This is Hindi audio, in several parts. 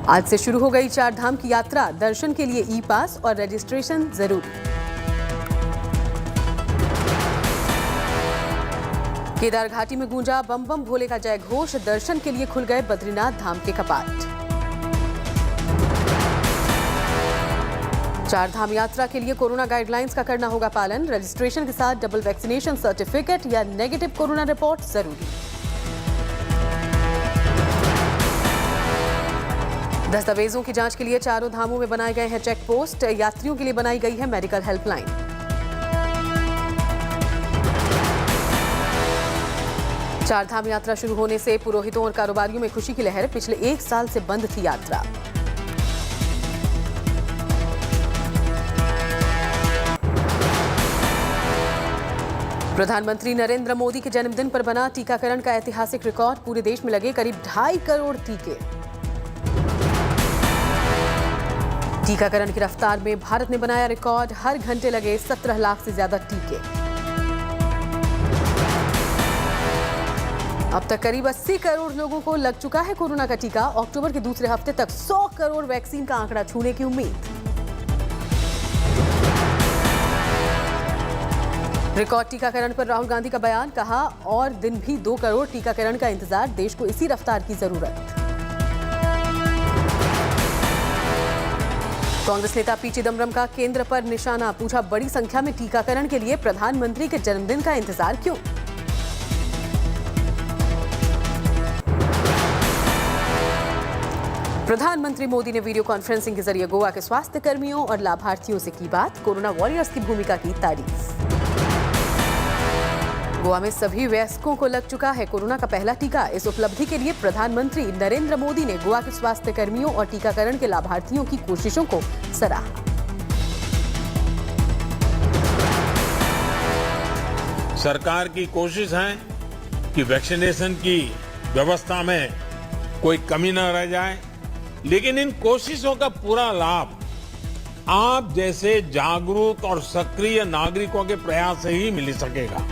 आज से शुरू हो गई चार धाम की यात्रा। दर्शन के लिए ई पास और रजिस्ट्रेशन जरूरी। केदार घाटी में गूंजा बम बम भोले का जय घोष। दर्शन के लिए खुल गए बद्रीनाथ धाम के कपाट। चार धाम यात्रा के लिए कोरोना गाइडलाइंस का करना होगा पालन। रजिस्ट्रेशन के साथ डबल वैक्सीनेशन सर्टिफिकेट या नेगेटिव कोरोना रिपोर्ट जरूरी। दस्तावेजों की जांच के लिए चारों धामों में बनाए गए हैं चेक पोस्ट। यात्रियों के लिए बनाई गई है मेडिकल हेल्पलाइन। चार धाम यात्रा शुरू होने से पुरोहितों और कारोबारियों में खुशी की लहर। पिछले 1 साल से बंद थी यात्रा। प्रधानमंत्री नरेंद्र मोदी के जन्मदिन पर बना टीकाकरण का ऐतिहासिक रिकॉर्ड। पूरे देश में लगे करीब 2.5 करोड़ टीके। टीकाकरण की रफ्तार में भारत ने बनाया रिकॉर्ड। हर घंटे लगे 17 लाख से ज्यादा टीके। अब तक करीब 80 करोड़ लोगों को लग चुका है कोरोना का टीका। अक्टूबर के दूसरे हफ्ते तक 100 करोड़ वैक्सीन का आंकड़ा छूने की उम्मीद। रिकॉर्ड टीकाकरण पर राहुल गांधी का बयान। कहा, और दिन भी 2 करोड़ टीकाकरण का इंतजार। देश को इसी रफ्तार की जरूरत। कांग्रेस नेता पी चिदम्बरम का केंद्र पर निशाना। पूछा, बड़ी संख्या में टीकाकरण के लिए प्रधानमंत्री के जन्मदिन का इंतजार क्यों? प्रधानमंत्री मोदी ने वीडियो कॉन्फ्रेंसिंग के जरिए गोवा के स्वास्थ्य कर्मियों और लाभार्थियों से की बात। कोरोना वॉरियर्स की भूमिका की तारीफ। गोवा में सभी वयस्कों को लग चुका है कोरोना का पहला टीका। इस उपलब्धि के लिए प्रधानमंत्री नरेंद्र मोदी ने गोवा के स्वास्थ्य कर्मियों और टीकाकरण के लाभार्थियों की कोशिशों को सराहा। सरकार की कोशिश है कि वैक्सीनेशन की व्यवस्था में कोई कमी न रह जाए, लेकिन इन कोशिशों का पूरा लाभ आप जैसे जागरूक और सक्रिय नागरिकों के प्रयास से ही मिल सकेगा।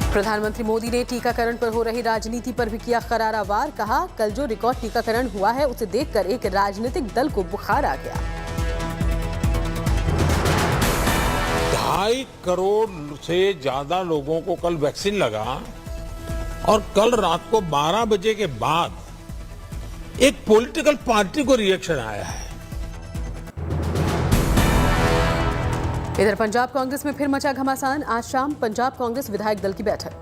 प्रधानमंत्री मोदी ने टीकाकरण पर हो रही राजनीति पर भी किया करारा वार। कहा, कल जो रिकॉर्ड टीकाकरण हुआ है उसे देखकर एक राजनीतिक दल को बुखार आ गया। 2.5 करोड़ से ज्यादा लोगों को कल वैक्सीन लगा और कल रात को 12 बजे के बाद एक पॉलिटिकल पार्टी को रिएक्शन आया है। इधर पंजाब कांग्रेस में फिर मचा घमासान। आज शाम पंजाब कांग्रेस विधायक दल की बैठक।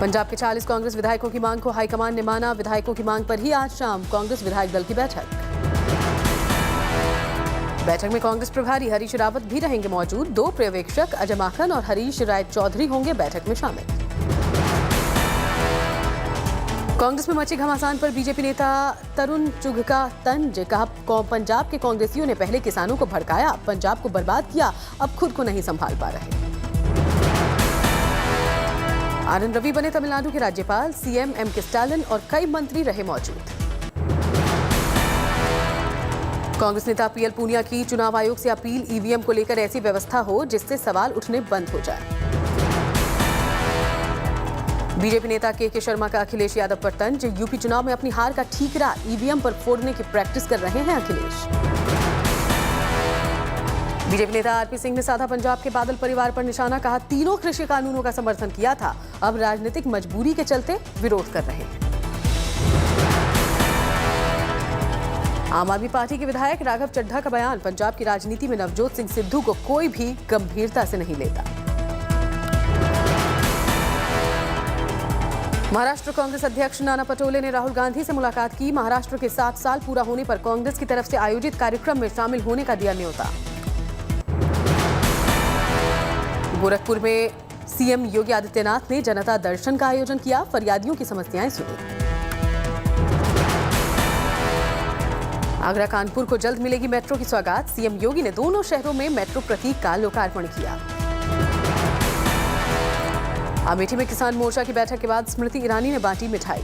पंजाब के 40 कांग्रेस विधायकों की मांग को हाईकमान ने माना। विधायकों की मांग पर ही आज शाम कांग्रेस विधायक दल की बैठक। बैठक में कांग्रेस प्रभारी हरीश रावत भी रहेंगे मौजूद। 2 पर्यवेक्षक अजय माखन और हरीश राय चौधरी होंगे बैठक में शामिल। कांग्रेस में मची घमासान पर बीजेपी नेता तरुण चुघ का तंज। कहा, पंजाब के कांग्रेसियों ने पहले किसानों को भड़काया, पंजाब को बर्बाद किया, अब खुद को नहीं संभाल पा रहे। आनंद रवि बने तमिलनाडु के राज्यपाल। सीएम एम के स्टालिन और कई मंत्री रहे मौजूद। कांग्रेस नेता पीएल पूनिया की चुनाव आयोग से अपील। ईवीएम को लेकर ऐसी व्यवस्था हो जिससे सवाल उठने बंद हो जाए। बीजेपी नेता के शर्मा का अखिलेश यादव पर तंज। यूपी चुनाव में अपनी हार का ठीकरा ईवीएम पर फोड़ने की प्रैक्टिस कर रहे हैं अखिलेश। बीजेपी नेता आरपी सिंह ने साधा पंजाब के बादल परिवार पर निशाना। कहा, तीनों कृषि कानूनों का समर्थन किया था, अब राजनीतिक मजबूरी के चलते विरोध कर रहे हैं। आम आदमी पार्टी के विधायक राघव चड्ढा का बयान। पंजाब की राजनीति में नवजोत सिंह सिद्धू को कोई भी गंभीरता से नहीं लेता। महाराष्ट्र कांग्रेस अध्यक्ष नाना पटोले ने राहुल गांधी से मुलाकात की। महाराष्ट्र के 7 साल पूरा होने पर कांग्रेस की तरफ से आयोजित कार्यक्रम में शामिल होने का दिया न्योता। गोरखपुर में सीएम योगी आदित्यनाथ ने जनता दर्शन का आयोजन किया। फरियादियों की समस्याएं सुनी। आगरा कानपुर को जल्द मिलेगी मेट्रो की सौगात। सीएम योगी ने दोनों शहरों में मेट्रो प्रतीक का लोकार्पण किया। अमेठी में किसान मोर्चा की बैठक के बाद स्मृति ईरानी ने बांटी मिठाई।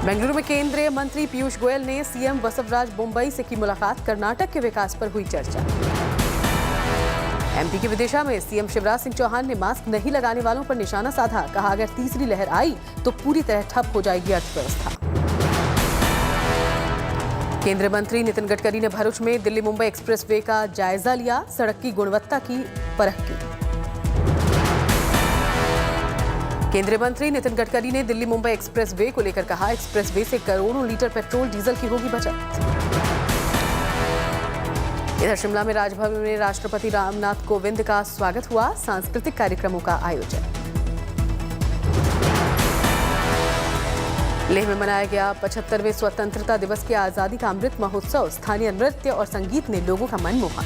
बेंगलुरु में केंद्रीय मंत्री पीयूष गोयल ने सीएम बसवराज बोम्मई से की मुलाकात। कर्नाटक के विकास पर हुई चर्चा। एमपी के विदिशा में सीएम शिवराज सिंह चौहान ने मास्क नहीं लगाने वालों पर निशाना साधा। कहा, अगर तीसरी लहर आई तो पूरी तरह ठप हो जाएगी अर्थव्यवस्था। केंद्रीय मंत्री नितिन गडकरी ने भरूच में दिल्ली मुंबई एक्सप्रेसवे का जायजा लिया। सड़क की गुणवत्ता की परख की। केंद्रीय मंत्री नितिन गडकरी ने दिल्ली मुंबई एक्सप्रेसवे को लेकर कहा, एक्सप्रेसवे से करोड़ों लीटर पेट्रोल डीजल की होगी बचत। इधर शिमला में राजभवन में राष्ट्रपति रामनाथ कोविंद का स्वागत हुआ। सांस्कृतिक कार्यक्रमों का आयोजन। लेह में मनाया गया 75वें स्वतंत्रता दिवस के आजादी का अमृत महोत्सव। स्थानीय नृत्य और संगीत ने लोगों का मन मोहा।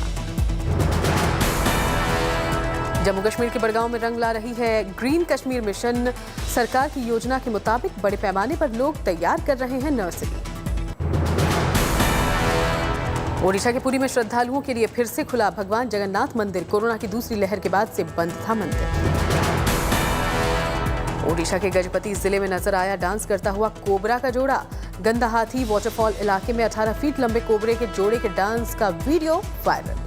जम्मू कश्मीर के बड़गांव में रंग ला रही है ग्रीन कश्मीर मिशन। सरकार की योजना के मुताबिक बड़े पैमाने पर लोग तैयार कर रहे हैं नर्सरी। ओडिशा के पुरी में श्रद्धालुओं के लिए फिर से खुला भगवान जगन्नाथ मंदिर। कोरोना की दूसरी लहर के बाद से बंद था मंदिर। ओडिशा के गजपति जिले में नजर आया डांस करता हुआ कोबरा का जोड़ा। गंदा हाथी वाटरफॉल इलाके में 18 फीट लंबे कोबरे के जोड़े के डांस का वीडियो वायरल।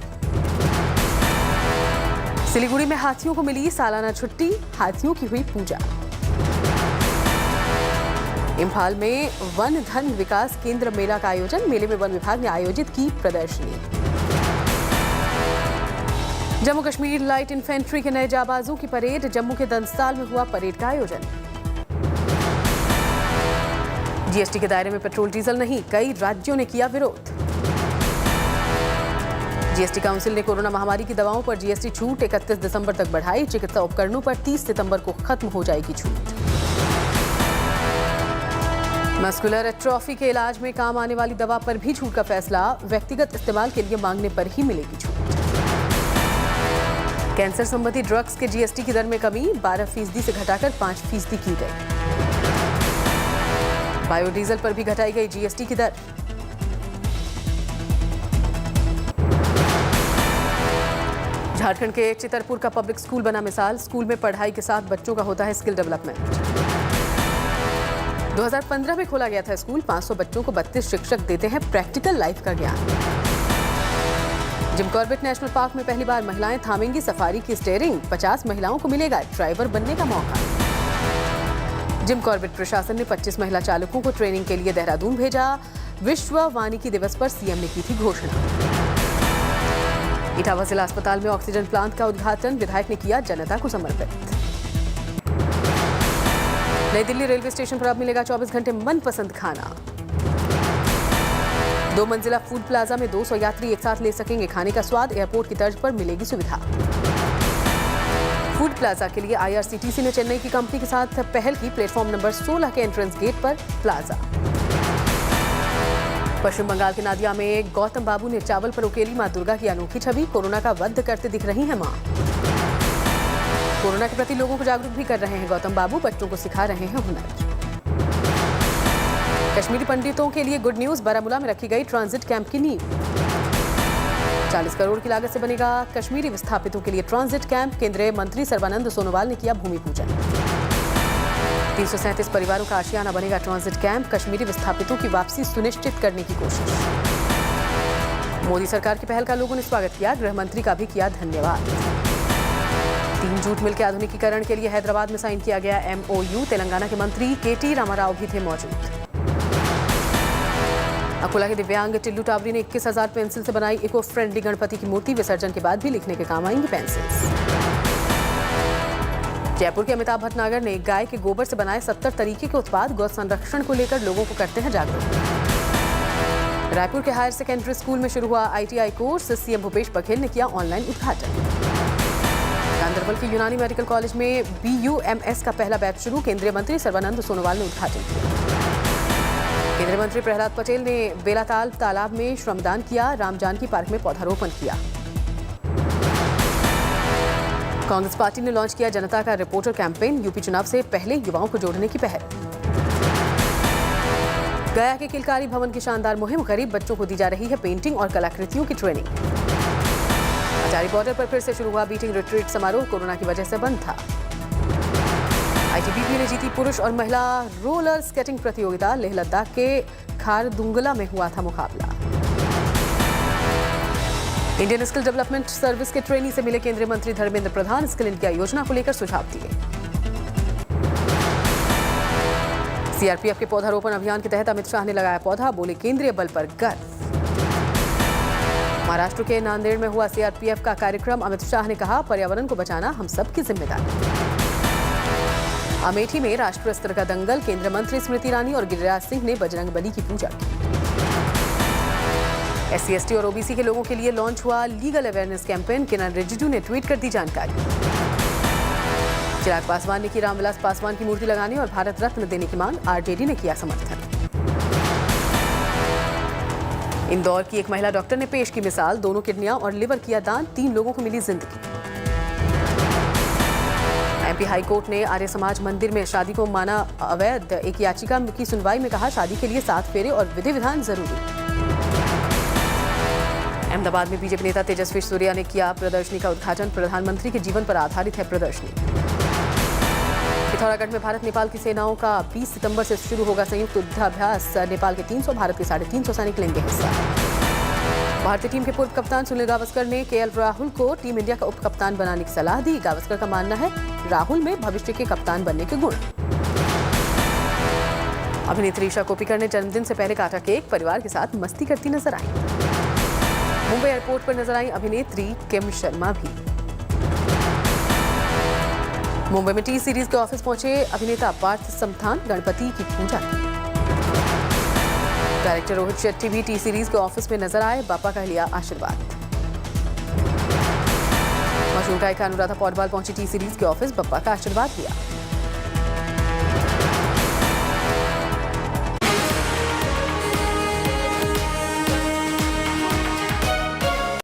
सिलीगुड़ी में हाथियों को मिली सालाना छुट्टी। हाथियों की हुई पूजा। इंफाल में वन धन विकास केंद्र मेला का आयोजन। मेले में वन विभाग ने आयोजित की प्रदर्शनी। जम्मू कश्मीर लाइट इन्फेंट्री के नए जाबाजों की परेड। जम्मू के दंसाल में हुआ परेड का आयोजन। जीएसटी के दायरे में पेट्रोल डीजल नहीं, कई राज्यों ने किया विरोध। जीएसटी काउंसिल ने कोरोना महामारी की दवाओं पर जीएसटी छूट 31 दिसंबर तक बढ़ाई। चिकित्सा उपकरणों पर 30 सितंबर को खत्म हो जाएगी छूट। मस्कुलर एट्रोफी के इलाज में काम आने वाली दवा पर भी छूट का फैसला। व्यक्तिगत इस्तेमाल के लिए मांगने पर ही मिलेगी छूट। कैंसर संबंधी ड्रग्स के जीएसटी की दर में कमी 12% से घटाकर 5% की गई। बायोडीजल पर भी घटाई गई जीएसटी की दर। झारखंड के चितरपुर का पब्लिक स्कूल बना मिसाल। स्कूल में पढ़ाई के साथ बच्चों का होता है स्किल डेवलपमेंट। 2015 में खोला गया था स्कूल। 500 बच्चों को 32 शिक्षक देते हैं प्रैक्टिकल लाइफ का ज्ञान। जिम कॉर्बेट नेशनल पार्क में पहली बार महिलाएं थामेंगी सफारी की स्टीयरिंग। 50 महिलाओं को मिलेगा ड्राइवर बनने का मौका। जिम कॉर्बेट प्रशासन ने 25 महिला चालकों को ट्रेनिंग के लिए देहरादून भेजा। विश्व वानिकी दिवस पर सीएम ने की थी घोषणा। इटावा जिला अस्पताल में ऑक्सीजन प्लांट का उद्घाटन। विधायक ने किया जनता को समर्पित। नई दिल्ली रेलवे स्टेशन पर अब मिलेगा 24 घंटे मनपसंद खाना। 2 मंजिला फूड प्लाजा में 200 यात्री एक साथ ले सकेंगे खाने का स्वाद। एयरपोर्ट की तर्ज पर मिलेगी सुविधा। फूड प्लाजा के लिए आईआरसीटीसी ने चेन्नई की कंपनी के साथ पहल की। प्लेटफॉर्म नंबर 16 के एंट्रेंस गेट पर प्लाजा। पश्चिम बंगाल के नादिया में गौतम बाबू ने चावल पर उकेली मां दुर्गा की अनोखी छवि। कोरोना का वध करते दिख रही हैं मां। कोरोना के प्रति लोगों को जागरूक भी कर रहे हैं गौतम बाबू। बच्चों को सिखा रहे हैं हुनर। कश्मीरी पंडितों के लिए गुड न्यूज। बारामूला में रखी गई ट्रांजिट कैंप की नींव। 40 करोड़ की लागत से बनेगा कश्मीरी विस्थापितों के लिए ट्रांजिट कैंप। केंद्रीय मंत्री सर्बानंद सोनोवाल ने किया भूमि पूजन। 337 परिवारों का आशियाना बनेगा ट्रांजिट कैंप। कश्मीरी विस्थापितों की वापसी सुनिश्चित करने की कोशिश। मोदी सरकार की पहल का लोगों ने स्वागत किया। गृह मंत्री का भी किया धन्यवाद। 3 जूट मिल के आधुनिकीकरण के लिए हैदराबाद में साइन किया गया MOU। तेलंगाना के मंत्री KT रामाराव भी थे मौजूद। अकोला के दिव्यांग टिल्लू टावरी ने 21,000 पेंसिल से बनाई इको फ्रेंडली गणपति की मूर्ति। विसर्जन के बाद भी लिखने के काम आएंगी पेंसिल्स। जयपुर के अमिताभ भटनागर ने गाय के गोबर से बनाए 70 तरीके के उत्पाद। गौ संरक्षण को लेकर लोगों को करते हैं जागरूक। रायपुर के हायर सेकेंडरी स्कूल में शुरू हुआ ITI course. CM Bhupesh Baghel ने किया ऑनलाइन उद्घाटन। गांधरबल के यूनानी मेडिकल कॉलेज में BUMS का पहला बैच शुरू। केंद्रीय मंत्री सर्बानंद सोनोवाल ने उद्घाटन किया। केंद्रीय मंत्री प्रहलाद पटेल ने बेलाताल तालाब में श्रमदान किया। राम जानकी पार्क में पौधारोपण किया। कांग्रेस पार्टी ने लॉन्च किया जनता का रिपोर्टर कैंपेन। यूपी चुनाव से पहले युवाओं को जोड़ने की पहल। गया के किलकारी भवन की शानदार मुहिम। गरीब बच्चों को दी जा रही है पेंटिंग और कलाकृतियों की ट्रेनिंग। अटारी बॉर्डर पर फिर से शुरू हुआ बीटिंग रिट्रीट समारोह। कोरोना की वजह से बंद था। ITBP ने जीती पुरुष और महिला रोलर स्केटिंग प्रतियोगिता। लेह लद्दाख के खारदुंगला में हुआ था मुकाबला। इंडियन स्किल डेवलपमेंट सर्विस के ट्रेनी से मिले केंद्रीय मंत्री धर्मेंद्र प्रधान, स्किल इंडिया योजना को लेकर सुझाव दिए। सीआरपीएफ के पौधारोपण अभियान के तहत अमित शाह ने लगाया पौधा, बोले केंद्रीय बल पर गर्व। महाराष्ट्र के नांदेड़ में हुआ सीआरपीएफ का कार्यक्रम, अमित शाह ने कहा पर्यावरण को बचाना हम सबकी जिम्मेदारी। अमेठी में राष्ट्रीय स्तर का दंगल, केंद्रीय मंत्री स्मृति ईरानी और गिरिराज सिंह ने बजरंगबली की पूजा की। SC/ST और OBC के लोगों के लिए लॉन्च हुआ लीगल अवेयरनेस कैंपेन, किरण रिजिजू ने ट्वीट कर दी जानकारी। चिराग पासवान ने की रामविलास पासवान की मूर्ति लगाने और भारत रत्न देने की मांग, आरजेडी ने किया समर्थन। इंदौर की एक महिला डॉक्टर ने पेश की मिसाल, दोनों किडनियां और लिवर किया दान, 3 लोगों को मिली जिंदगी। MP हाई कोर्ट ने आर्य समाज मंदिर में शादी को माना अवैध, एक याचिका की सुनवाई में कहा शादी के लिए 7 फेरे और विधि विधान जरूरी। अहमदाबाद में बीजेपी नेता तेजस्वी सूर्या ने किया प्रदर्शनी का उद्घाटन, प्रधानमंत्री के जीवन पर आधारित है प्रदर्शनी। पिथौरागढ़ में भारत नेपाल की सेनाओं का 20 सितंबर से शुरू होगा संयुक्त युद्धाभ्यास, नेपाल के 300 भारत के 350 सैनिक लेंगे हिस्सा। भारतीय टीम के पूर्व कप्तान सुनील गावस्कर ने KL राहुल को टीम इंडिया का उप कप्तान बनाने की सलाह दी। गावस्कर का मानना है राहुल में भविष्य के कप्तान बनने के गुण। अभिनेत्री ईशा कोप्पिकर ने जन्मदिन से पहले काटा केक, परिवार के साथ मस्ती करती नजर आई। मुंबई एयरपोर्ट पर नजर आई अभिनेत्री किम शर्मा भी। मुंबई में टी सीरीज के ऑफिस पहुंचे अभिनेता पार्थ समथान, गणपति की पूजा की। डायरेक्टर रोहित शेट्टी भी टी सीरीज के ऑफिस में नजर आए, बापा का लिया आशीर्वाद। मशहूर गायिका अनुराधा पौडवाल पहुंची टी सीरीज के ऑफिस, बापा का आशीर्वाद लिया।